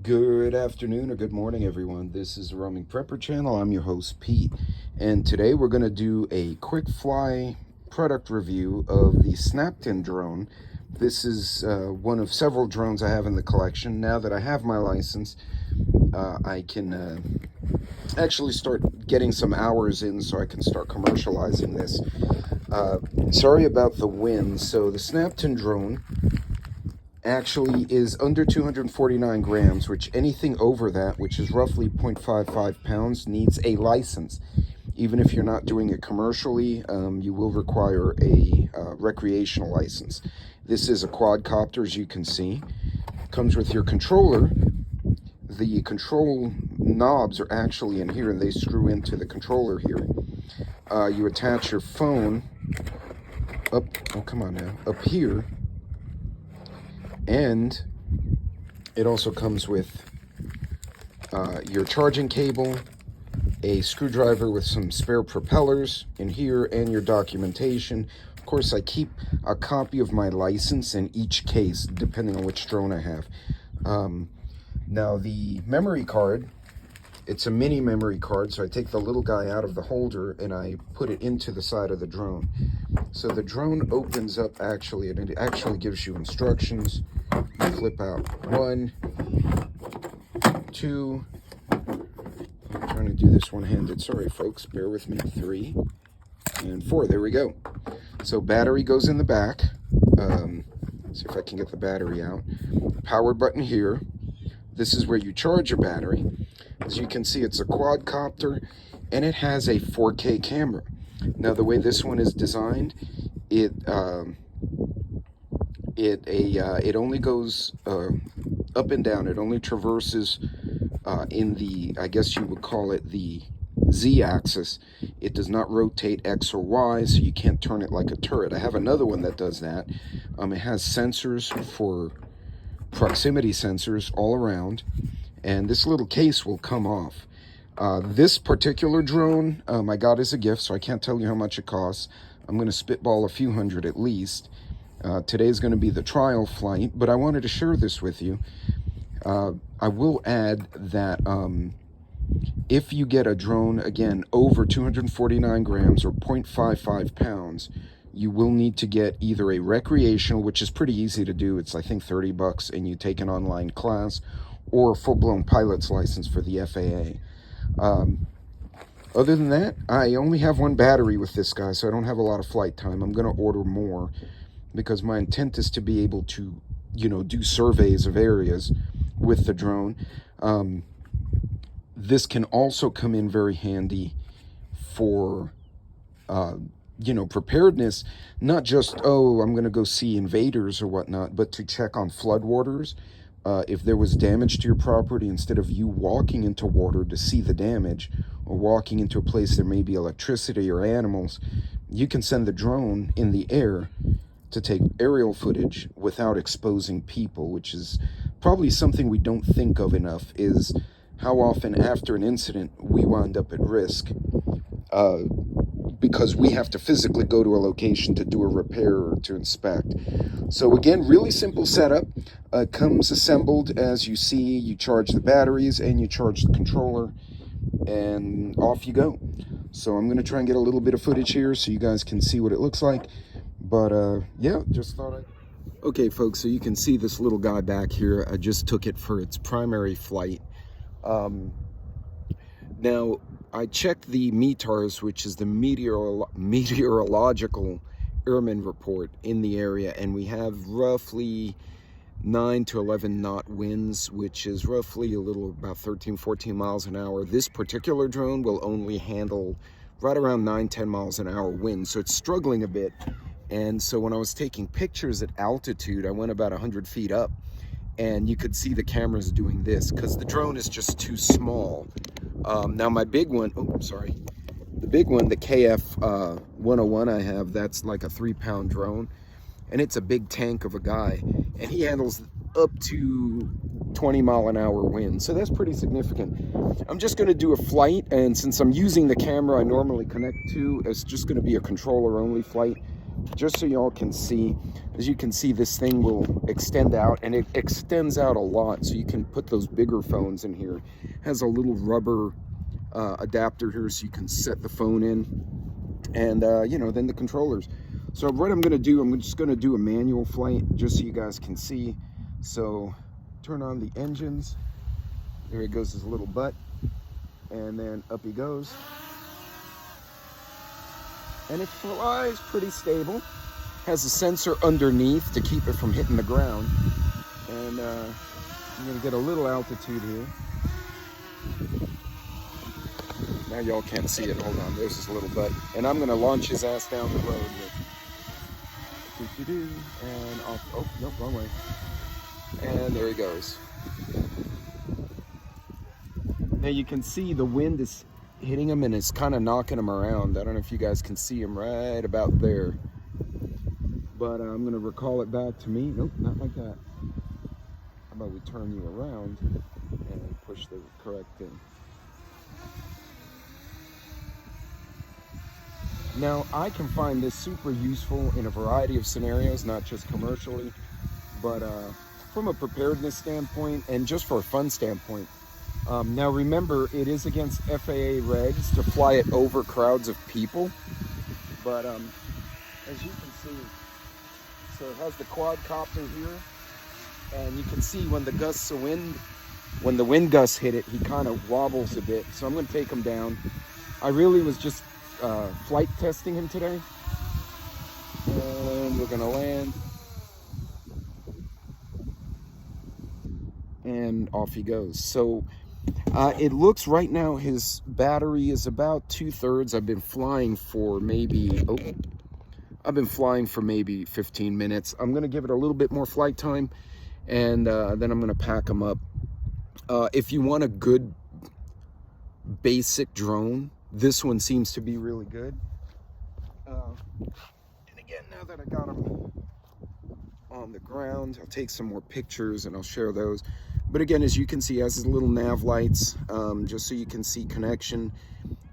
Good afternoon or good morning, everyone. This is the Roaming Prepper channel. I'm your host, Pete, and today we're going to do a quick fly product review of the SNAPTAIN drone. This is one of several drones I have in the collection. Now that I have my license, I can actually start getting some hours in so I can start commercializing this. Sorry about the wind. So the SNAPTAIN drone actually is under 249 grams, which anything over that, which is roughly 0.55 pounds, needs a license. Even if you're not doing it commercially, you will require a recreational license. This is a quadcopter, as you can see. Comes with your controller. The control knobs are actually in here, and they screw into the controller here. You attach your phone up, oh come on now, up here. And it also comes with your charging cable, a screwdriver with some spare propellers in here, and your documentation. Of course, I keep a copy of my license in each case, depending on which drone I have. Now, the memory card, it's a mini memory card, so I take the little guy out of the holder and I put it into the side of the drone. So the drone opens up actually, and it actually gives you instructions. You flip out 1, 2, I'm trying to do this one-handed, sorry folks, bear with me, 3, and 4, there we go. So battery goes in the back, see if I can get the battery out. Power button here, this is where you charge your battery. As you can see, it's a quadcopter, and it has a 4K camera. Now the way this one is designed, it only goes up and down. It only traverses in the, I guess you would call it the Z-axis. It does not rotate X or Y, so you can't turn it like a turret. I have another one that does that. It has sensors for proximity sensors all around, and this little case will come off. This particular drone I got as a gift, so I can't tell you how much it costs. I'm going to spitball a few hundred at least. Today's going to be the trial flight, but I wanted to share this with you. I will add that if you get a drone, again, over 249 grams or 0.55 pounds, you will need to get either a recreational, which is pretty easy to do. It's, I think, 30 bucks, and you take an online class, or a full-blown pilot's license for the FAA. Other than that, I only have one battery with this guy, so I don't have a lot of flight time. I'm going to order more because my intent is to be able to, do surveys of areas with the drone. This can also come in very handy for, preparedness, not just, oh, I'm going to go see invaders or whatnot, but to check on floodwaters. If there was damage to your property, instead of you walking into water to see the damage, or walking into a place there may be electricity or animals, you can send the drone in the air to take aerial footage without exposing people, which is probably something we don't think of enough, is how often after an incident we wind up at risk because we have to physically go to a location to do a repair or to inspect. So again, really simple setup. Comes assembled as you see. You charge the batteries and you charge the controller, and off you go. So I'm going to try and get a little bit of footage here so you guys can see what it looks like. But yeah, just thought I'd... Okay folks, so you can see this little guy back here. I just took it for its primary flight. Now, I checked the METARs, which is the Meteorological Airman Report in the area, and we have roughly 9 to 11 knot winds, which is roughly about 13, 14 miles an hour. This particular drone will only handle right around 9, 10 miles an hour wind, so it's struggling a bit. And so when I was taking pictures at altitude, I went about 100 feet up, and you could see the cameras doing this because the drone is just too small. Now my big one, the big one, the KF-101 I have, that's like a 3-pound drone, and it's a big tank of a guy, and he handles up to 20-mile-an-hour wind, so that's pretty significant. I'm just going to do a flight, and since I'm using the camera I normally connect to, it's just going to be a controller-only flight, just so y'all can see, as you can see, this thing will extend out, and it extends out a lot, so you can put those bigger phones in here. It has a little rubber adapter here, so you can set the phone in, and you know, then the controllers. So what I'm gonna do, I'm just gonna do a manual flight, just so you guys can see. So turn on the engines. There he goes, his little butt, and then up he goes. And it flies pretty stable. Has a sensor underneath to keep it from hitting the ground. And I'm gonna get a little altitude here. Now y'all can't see it, hold on, there's his little butt. And I'm gonna launch his ass down the road with and off, oh, nope, wrong way. And there he goes. Now you can see the wind is hitting him and it's kind of knocking him around. I don't know if you guys can see him right about there. But I'm going to recall it back to me. Nope, not like that. How about we turn you around and push the correct thing. Now, I can find this super useful in a variety of scenarios, not just commercially, but from a preparedness standpoint and just for a fun standpoint. Now remember, it is against FAA regs to fly it over crowds of people, but as you can see, so it has the quadcopter here, and you can see when the gusts of wind, when the wind gusts hit it, he kind of wobbles a bit. So I'm going to take him down. I really was just flight testing him today, and we're going to land. And off he goes. So it looks right now his battery is about 2/3. I've been flying for maybe 15 minutes. I'm gonna give it a little bit more flight time, and then I'm gonna pack him up. If you want a good basic drone, this one seems to be really good. And again, now that I got him on the ground, I'll take some more pictures and I'll share those. But again, as you can see, it has his little nav lights, just so you can see connection.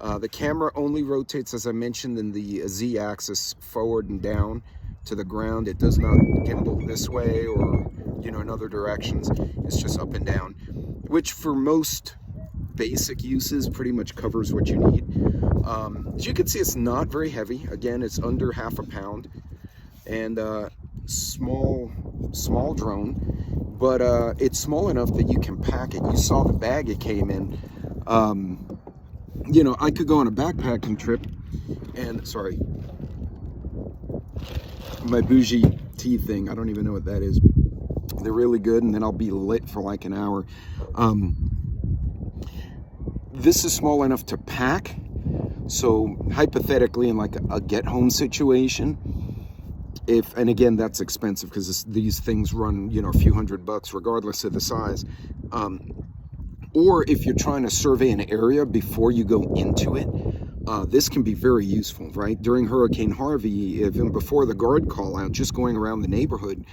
The camera only rotates, as I mentioned, in the Z-axis, forward and down to the ground. It does not gimbal this way or, you know, in other directions. It's just up and down, which for most basic uses pretty much covers what you need. As you can see, it's not very heavy. Again, it's under half a pound, and small drone. But it's small enough that you can pack it. You saw the bag it came in. You know, I could go on a backpacking trip and, sorry, my bougie tea thing, I don't even know what that is. They're really good, and then I'll be lit for like an hour. This is small enough to pack. So hypothetically, in like a get home situation, and again, that's expensive because these things run, you know, a few $100 regardless of the size. Or if you're trying to survey an area before you go into it, this can be very useful, right? During Hurricane Harvey, even before the guard call out, just going around the neighborhood,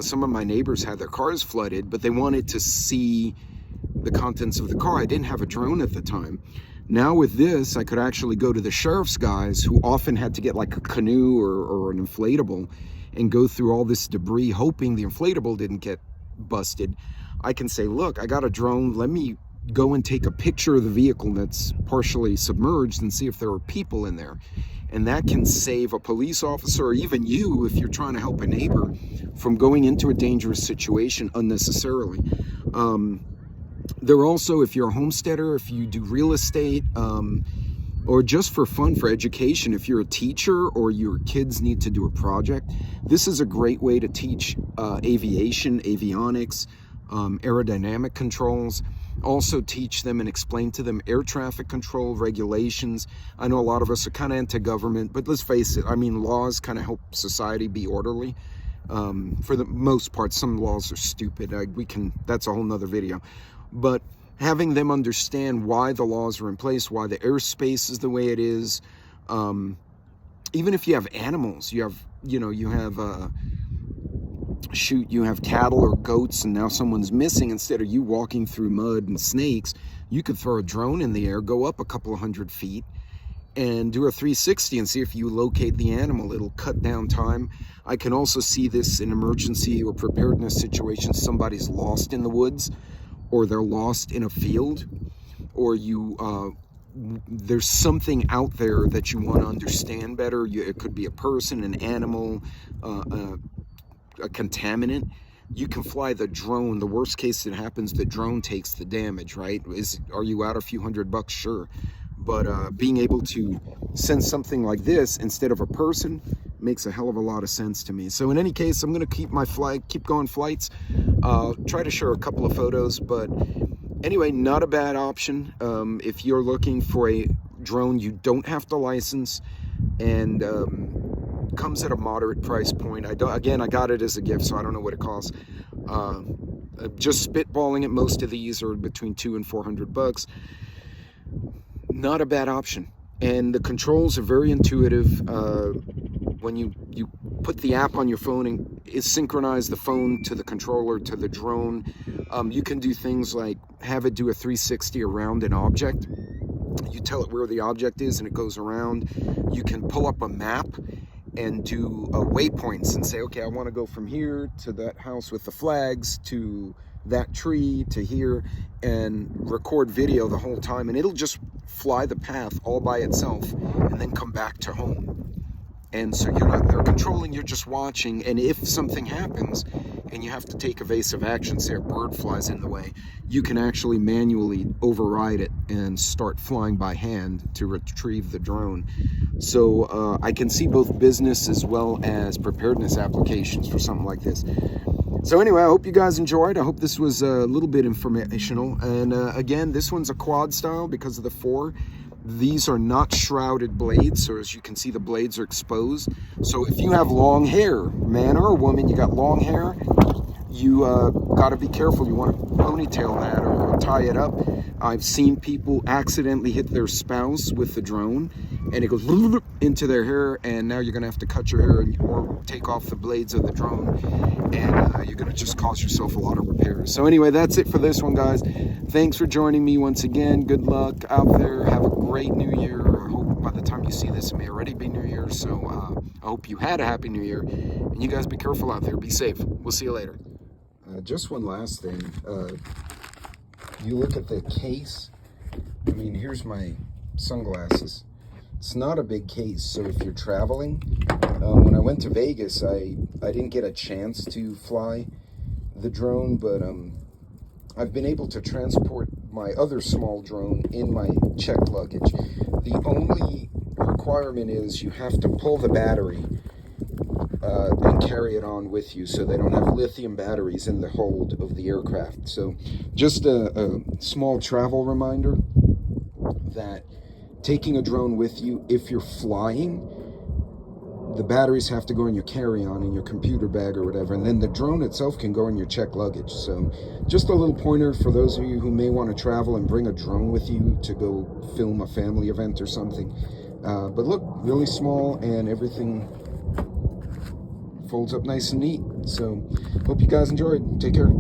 some of my neighbors had their cars flooded, but they wanted to see the contents of the car. I didn't have a drone at the time. Now with this, I could actually go to the sheriff's guys, who often had to get like a canoe or an inflatable and go through all this debris, hoping the inflatable didn't get busted. I can say, look, I got a drone. Let me go and take a picture of the vehicle that's partially submerged and see if there are people in there. And that can save a police officer, or even you, if you're trying to help a neighbor, from going into a dangerous situation unnecessarily. They're also, if you're a homesteader, if you do real estate, or just for fun, for education, if you're a teacher or your kids need to do a project, this is a great way to teach aviation, avionics, aerodynamic controls. Also teach them and explain to them air traffic control regulations. I know a lot of us are kind of anti-government, but let's face it, I mean, laws kind of help society be orderly. For the most part, some laws are stupid. That's a whole nother video. But having them understand why the laws are in place, why the airspace is the way it is. Even if you have animals, you have cattle or goats, and now someone's missing. Instead of you walking through mud and snakes, you could throw a drone in the air, go up a couple of 100 feet, and do a 360 and see if you locate the animal. It'll cut down time. I can also see this in emergency or preparedness situations. Somebody's lost in the woods, or they're lost in a field, or there's something out there that you want to understand better. It could be a person, an animal, a contaminant. You can fly the drone. The worst case that happens, the drone takes the damage, right? Are you out a few $100? Sure. But being able to send something like this instead of a person makes a hell of a lot of sense to me. So in any case, I'm going to keep going flights, try to share a couple of photos. But anyway, not a bad option. If you're looking for a drone you don't have to license, and comes at a moderate price point. I got it as a gift, so I don't know what it costs. Just spitballing it, most of these are between $200 and $400. Not a bad option, and the controls are very intuitive. When you put the app on your phone and synchronize the phone to the controller to the drone, you can do things like have it do a 360 around an object. You tell it where the object is and it goes around. You can pull up a map and do waypoints and say, okay, I want to go from here to that house with the flags, to that tree, to here, and record video the whole time, and it'll just fly the path all by itself and then come back to home. And so you're not there controlling, you're just watching. And if something happens and you have to take evasive action, say a bird flies in the way, you can actually manually override it and start flying by hand to retrieve the drone. So I can see both business as well as preparedness applications for something like this. So anyway, I hope you guys enjoyed. I hope this was a little bit informational. And again, this one's a quad style because of the 4. These are not shrouded blades, so as you can see, the blades are exposed. So if you have long hair, man or woman, you got long hair, you got to be careful. You want to ponytail that or tie it up. I've seen people accidentally hit their spouse with the drone, and it goes into their hair, and now you're going to have to cut your hair or take off the blades of the drone, and you're going to just cause yourself a lot of repairs. So anyway, that's it for this one, guys. Thanks for joining me once again. Good luck out there. Have a great New Year. I hope by the time you see this, it may already be New Year. So I hope you had a happy New Year. And you guys be careful out there. Be safe. We'll see you later. Just one last thing. You look at the case. I mean, here's my sunglasses. It's not a big case, so if you're traveling, when I went to Vegas, I didn't get a chance to fly the drone, but I've been able to transport my other small drone in my checked luggage. The only requirement is you have to pull the battery and carry it on with you, so they don't have lithium batteries in the hold of the aircraft. So just a small travel reminder that taking a drone with you, if you're flying, the batteries have to go in your carry-on, in your computer bag or whatever, and then the drone itself can go in your checked luggage. So just a little pointer for those of you who may want to travel and bring a drone with you to go film a family event or something. But look, really small, and everything folds up nice and neat. So hope you guys enjoyed. Take care.